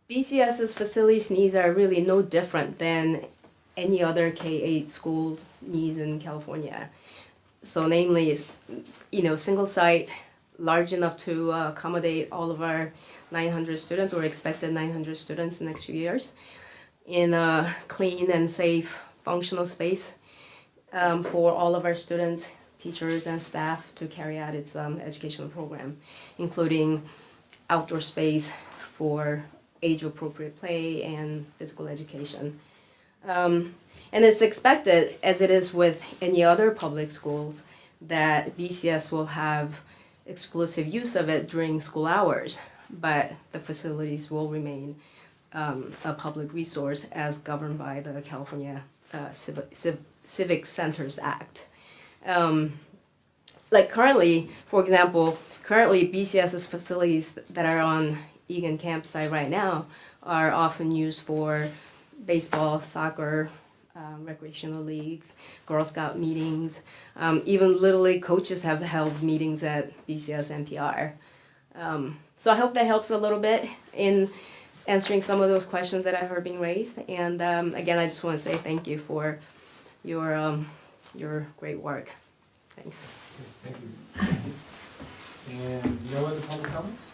BCS's facilities needs are really no different than any other K-8 school needs in California. So namely, it's, single site, large enough to accommodate all of our 900 students or expected 900 students in the next few years in a clean and safe functional space for all of our students, teachers, and staff to carry out its educational program, including outdoor space for age-appropriate play and physical education. And it's expected, as it is with any other public schools, that BCS will have exclusive use of it during school hours, but the facilities will remain a public resource as governed by the California Civic Centers Act. Like currently, for example, BCS's facilities that are on Egan campsite right now are often used for baseball, soccer, recreational leagues, Girl Scout meetings. Even Little League coaches have held meetings at BCS NPR. So I hope that helps a little bit in answering some of those questions that I heard being raised. And again, I just want to say thank you for your great work. Thanks. Thank you. And no other public comments?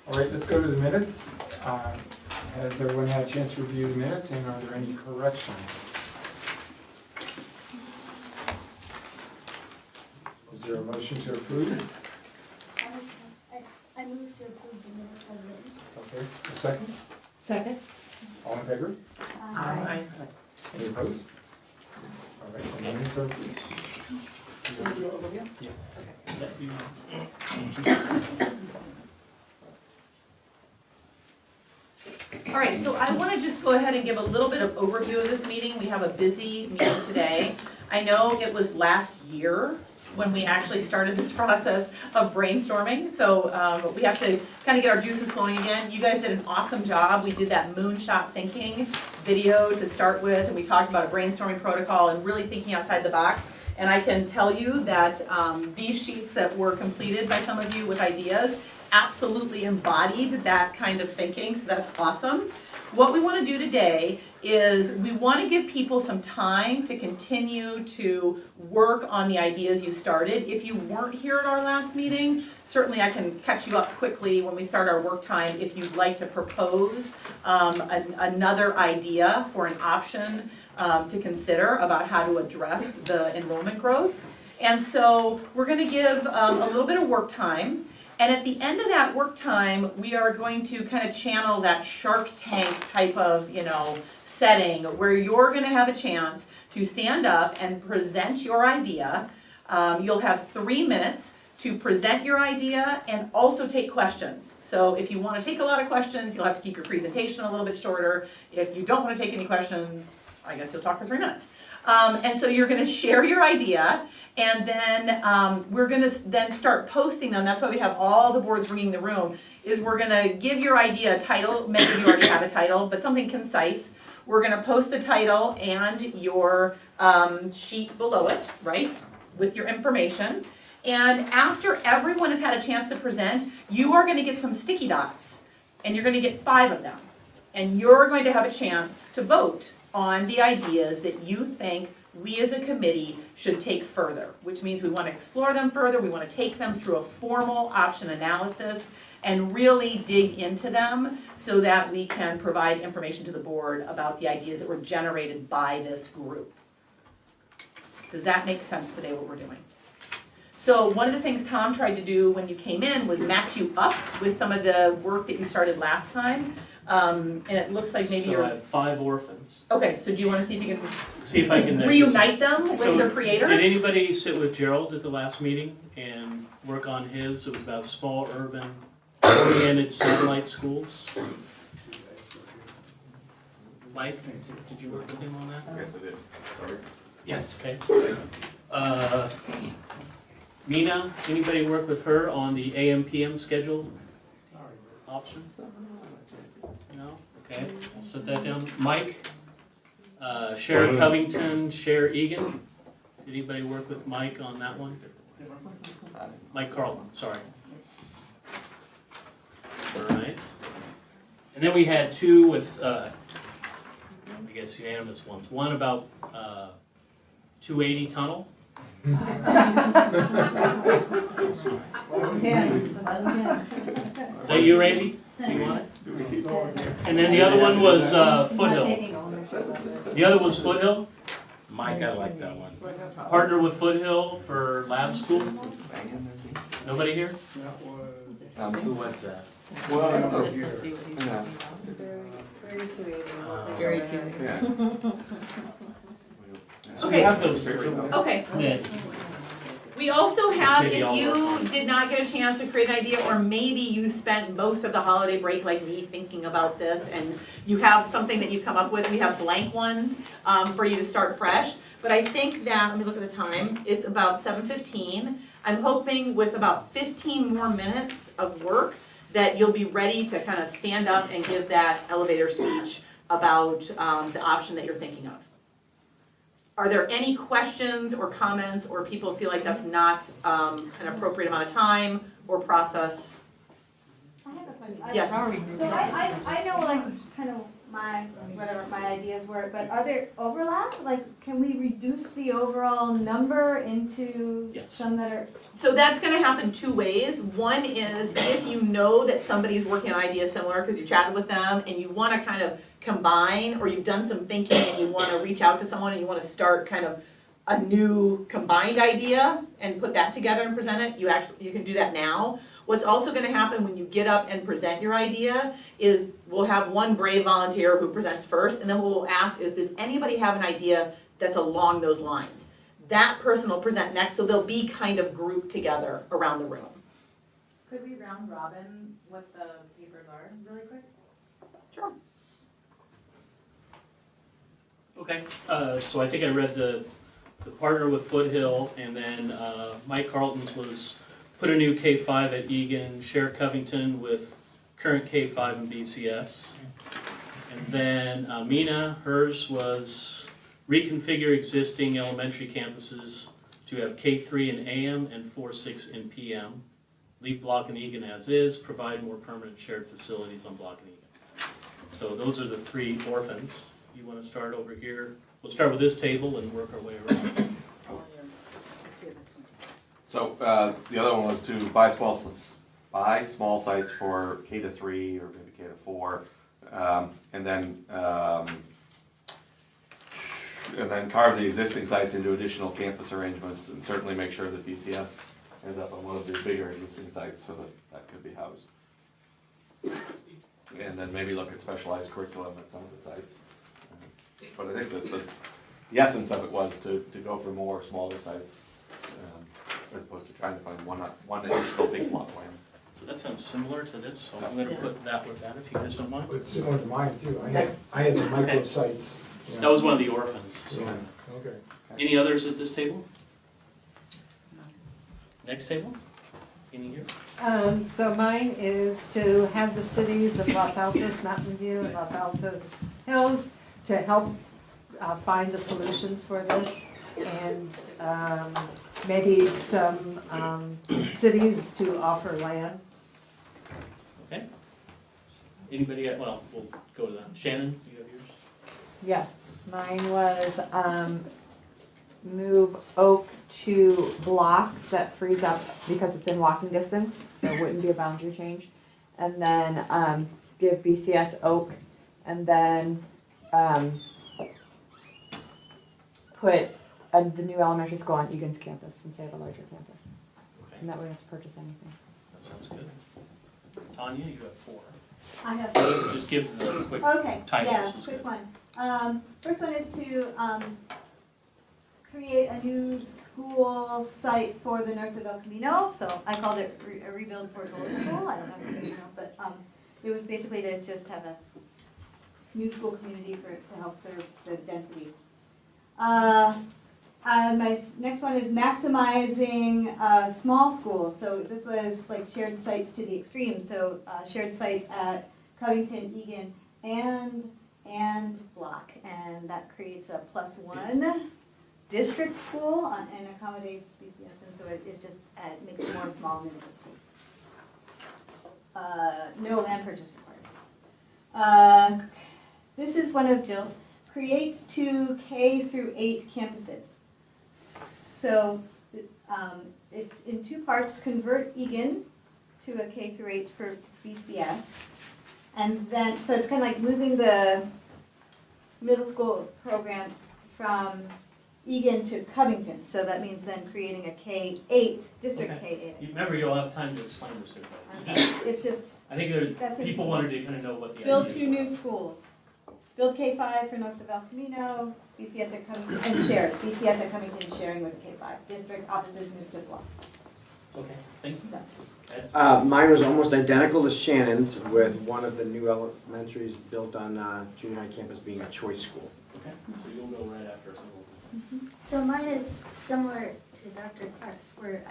All right, let's go to the minutes. Has everyone had a chance to review the minutes, and are there any corrections? Is there a motion to approve? I move to approve the minutes as written. Okay, a second? Second? All in favor? Aye. Any opposed? All right, the minutes are approved. You want to do it over here? Yeah. Okay. Is that you? All right, so I want to just go ahead and give a little bit of overview of this meeting. We have a busy meeting today. I know it was last year when we actually started this process of brainstorming, so we have to kind of get our juices flowing again. You guys did an awesome job. We did that moonshot thinking video to start with, and we talked about a brainstorming protocol and really thinking outside the box. And I can tell you that these sheets that were completed by some of you with ideas absolutely embodied that kind of thinking, so that's awesome. What we want to do today is we want to give people some time to continue to work on the ideas you started. If you weren't here at our last meeting, certainly I can catch you up quickly when we start our work time if you'd like to propose another idea for an option to consider about how to address the enrollment growth. And so we're going to give a little bit of work time. And at the end of that work time, we are going to kind of channel that Shark Tank type of, setting where you're going to have a chance to stand up and present your idea. You'll have 3 minutes to present your idea and also take questions. So if you want to take a lot of questions, you'll have to keep your presentation a little bit shorter. If you don't want to take any questions, I guess you'll talk for 3 minutes. And so you're going to share your idea, and then we're going to then start posting them. That's why we have all the boards ringing the room, is we're going to give your idea a title. Many of you already have a title, but something concise. We're going to post the title and your sheet below it, right, with your information. And after everyone has had a chance to present, you are going to get some sticky dots, and you're going to get 5 of them. And you're going to have a chance to vote on the ideas that you think we as a committee should take further, which means we want to explore them further, we want to take them through a formal option analysis and really dig into them so that we can provide information to the board about the ideas that were generated by this group. Does that make sense today, what we're doing? So one of the things Tom tried to do when you came in was match you up with some of the work that you started last time. And it looks like maybe So I have 5 orphans. Okay, so do you want to see if you can See if I can reunite them with their creator? Did anybody sit with Gerald at the last meeting and work on his? It was about small urban oriented satellite schools. Mike, did you work with him on that? Yes, I did. Sorry. Yes, okay. Nina, anybody work with her on the AM/PM schedule option? No? Okay, I'll set that down. Mike, Cher Covington, Cher Egan. Did anybody work with Mike on that one? Mike Carlton, sorry. All right. And then we had two with, I guess unanimous ones. One about 280 tunnel. Is that you, Randy? Do you want it? And then the other one was Foothill. The other was Foothill. Mike, I like that one. Partner with Foothill for lab school. Nobody here? Who was that? This must be what he's talking about. Very too. So we have those three. Okay. Then, We also have, Maybe if I'll you work on it. did not get a chance to create an idea, or maybe you spent most of the holiday break like me thinking about this, and you have something that you come up with, we have blank ones, for you to start fresh. But I think that, let me look at the time, it's about 7:15. I'm hoping with about 15 more minutes of work, that you'll be ready to kind of stand up and give that elevator speech about, the option that you're thinking of. Are there any questions or comments, or people feel like that's not an appropriate amount of time or process? I have a question. Yes. So I know like kind of my ideas were, but are there overlaps? Like, can we reduce the overall number into Yes. some that are? So that's gonna happen two ways. One is if you know that somebody's working on ideas similar, because you chatted with them, and you wanna kind of combine, or you've done some thinking and you wanna reach out to someone and you wanna start kind of a new combined idea and put that together and present it, you can do that now. What's also gonna happen when you get up and present your idea is we'll have one brave volunteer who presents first, and then we'll ask does anybody have an idea that's along those lines? That person will present next, so they'll be kind of grouped together around the room. Could we round robin what the papers are really quick? Sure. okay, so I think I read the partner with Foothill, and then Mike Carlton's was put a new K-5 at Egan, share Covington with current K-5 and BCS. And then Mina, hers was reconfigure existing elementary campuses to have K-3 in AM and 4-6 in PM. Leave Block and Egan as is, provide more permanent shared facilities on Block and Egan. So those are the three orphans. You want to start over here? We'll start with this table and work our way around. So, the other one was to buy small sites for K to 3 or maybe K to 4, and then carve the existing sites into additional campus arrangements, and certainly make sure that BCS ends up on one of the bigger existing sites so that could be housed. And then maybe look at specialized curriculum at some of the sites. But I think that the essence of it was to go for more smaller sites, as opposed to trying to find one additional big plot plan. So that sounds similar to this, so I'm gonna put that with that if you guys don't mind. It's similar to mine too. I had the micro sites. Yeah. That was one of the orphans, so. Yeah, okay. Any others at this table? Next table? Any here? So mine is to have the cities of Los Altos, Mountain View, and Los Altos Hills to help find a solution for this, and maybe some cities to offer land. Okay. Anybody, well, we'll go to that. Shannon, do you have yours? Yes, mine was move Oak to Block, that frees up because it's in walking distance, so it wouldn't be a boundary change. And then give BCS Oak, and then put the new elementary school on Egan's campus since they have a larger campus. Okay, And that way we don't have to purchase anything. that sounds good. Tanya, you have 4. I have. Just give the quick Okay, titles. yeah, is quick good. one. First one is to create a new school site for the North of El Camino. So I called it a rebuild for Gold School. I don't know if you know, but it was basically to just have a new school community to help serve the density. My next one is maximizing small schools. So this was like shared sites to the extreme. So shared sites at Covington, Egan, and Block, and that creates a +1 district school and accommodates BCS, and so it's just makes it more small neighborhood schools. No land purchase This is one of Jill's. Create 2 K through 8 campuses. So it's in 2 parts. Convert Egan to a K through 8 for BCS. And then, so it's kind of like moving the middle school program from Egan to Covington. So that means then creating a K-8, District Okay. K-8. Remember, you'll have time to explain this to everybody. So Okay. just, It's just I think That's people it. wanted to kind of know what the idea build is. 2 new schools. Build K-5 for North of El Camino, BCS at Covington, and share. BCS at Covington sharing with K-5. District opposition to block. Okay, thank you. That's- Ed? Mine was almost identical to Shannon's, with one of the new elementaries built on junior high campus being a choice school. Okay, so you'll go right after. So mine is similar to Dr. Clark's, where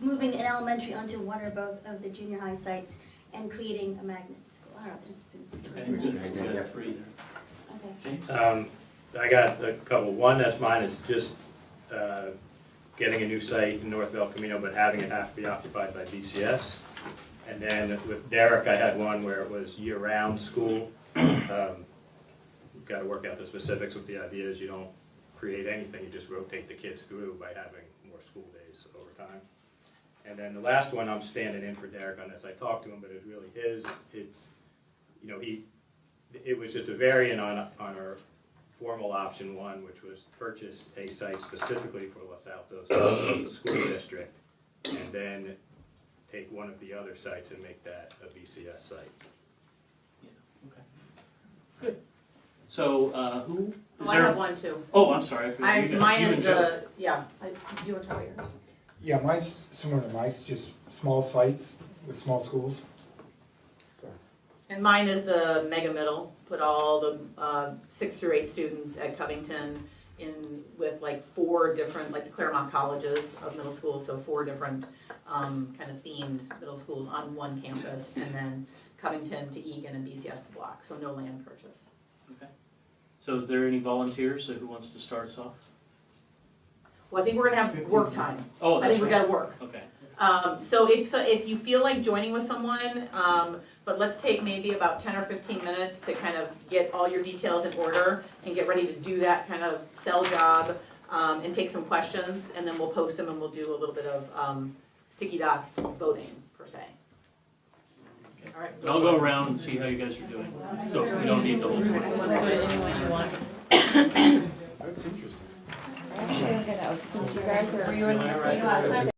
moving an elementary onto one or both of the junior high sites and creating a magnet school. I don't know if it's been. Okay, good. Three there. Okay. James? I got a couple. One that's mine is just getting a new site in North El Camino, but having it have to be occupied by BCS. And then with Derek, I had one where it was year-round school. We've got to work out the specifics. With the idea is you don't create anything, you just rotate the kids through by having more school days over time. And then the last one, I'm standing in for Derek on this. I talked to him, but it's really his. It's, you know, it was just a variant on our formal option 1, which was purchase a site specifically for Los Altos School District, and then take one of the other sites and make that a BCS site. Yeah, okay. Good. So, who? Is I there? have one too. Oh, I'm sorry, I forgot you guys. Mine You is and Joe. you want to tell yours? Yeah, mine's similar to Mike's, just small sites with small schools. And mine is the mega middle, put all the 6 through 8 students at Covington in with like 4 different, like the Claremont colleges of middle school, so 4 different kind of themed middle schools on one campus, and then Covington to Egan and BCS to Block, so no land purchase. Okay. So is there any volunteers, or who wants to start us off? Well, I think we're gonna have work time. Oh, I that's think we right. gotta work. Okay. So if you feel like joining with someone, but let's take maybe about 10 or 15 minutes to kind of get all your details in order and get ready to do that kind of sell job, and take some questions, and then we'll post them and we'll do a little bit of sticky doc voting per se. Okay. All right. I'll go around and see how you guys are doing. So we don't need the whole 20. That's interesting. Actually, I'm gonna, since you guys were, you and me last time,